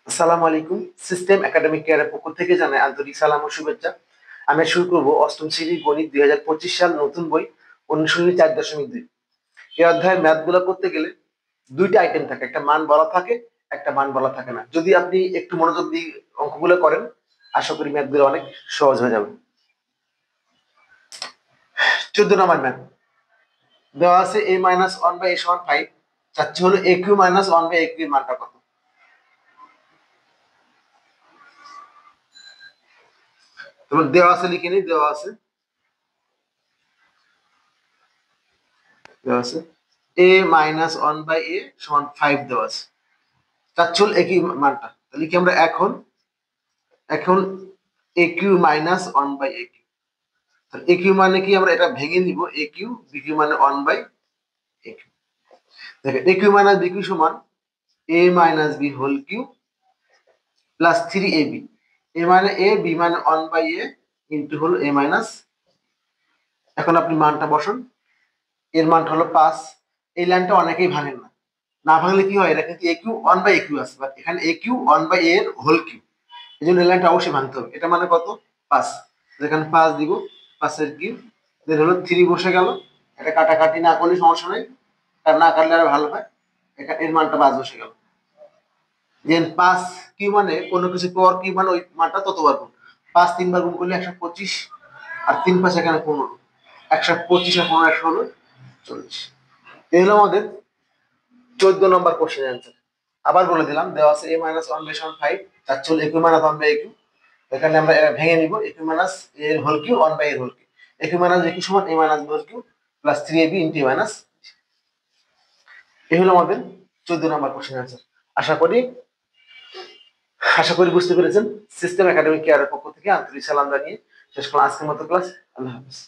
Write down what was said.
আসসালামু আলাইকুম। System academic কেয়ারের পক্ষ থেকে জানাই আন্তরিক সালাম ও শুভেচ্ছা। আমি শুরু করব অষ্টম শ্রেণীর গণিত 2025 সাল নতুন বই অনুশীলনী 4.2। এই অধ্যায়ের ম্যাথ গুলো করতে গেলে দুইটা আইটেম থাকে, একটা মান বলা থাকে, একটা মান বলা থাকে না। যদি আপনি একটু মনোযোগ দিয়ে অঙ্কগুলো করেন, আশা করি ম্যাথ গুলো অনেক সহজ হয়ে যাবে। 14 নম্বর ম্যাথ দেওয়া আছে a-1/a=5। চাচ্ছি হলো aq-1/aq এর মানটা কত। তোমার দেওয়া আছে, লিখে নি। দেওয়া আছে a-1/a=5 দেওয়া আছে। চাচ্ছল একই মানটা, তাহলে কি আমরা এখন এখন a q-1/a Q, A Q মানে কি, আমরা এটা ভেঙে নিব। b কিউ মানে 1/a কিউ। দেখেন a cube minus b cube সমান a-b whole cube plus 3ab। a মানে b মানে 1/a ইন্টু হলো a মাইনাস। এখন আপনি মানটা বসান। এর মানটা হলো 5। এই লাইনটা অনেকেই ভাঙেন না, না ভাঙলে কি হয়, এটা কিন্তু a q 1/a কিউ আছে, বাট এখানে a q 1/a এর হোল কিউ, এই জন্য এই লাইনটা অবশ্যই ভাঙতে হবে। এটা মানে কত? 5। যেখানে 5 দিব, 5 এর কিউ, দেন হলো 3 বসে গেল। এটা কাটাকাটি না করলে সমস্যা নেই, আর না কাটলে আরো ভালো হয়। এর মানটা 5 বসে গেল। দেন 5 কিউ মানে কোনো কিছু পাওয়ার কিউ মানে ওই মানটা ততবার গুণ। 5 3 বার গুণ করলে 125, আর 3 5 এখানে 15। 125 আর 15 হলো 40। এই হলো আমাদের 14 নম্বর কোশ্চেন অ্যান্সার। আবার বলে দিলাম, দেওয়া আছে a-1/5। চাচ্ছল a q-1/a কিউ। এখানে আমরা ভেঙে নিব। a q-1/a whole Q, a q-b সমান a-b whole cube plus 3ab into a minus. এই হলো আমাদের 14 নম্বর কোশ্চেন অ্যান্সার। আশা করি আশা করি বুঝতে পেরেছেন। সিস্টেম একাডেমিক কেয়ারের পক্ষ থেকে আন্তরিক সালাম জানিয়ে শেষ করলাম আজকের মতো ক্লাস। আল্লাহ হাফিজ।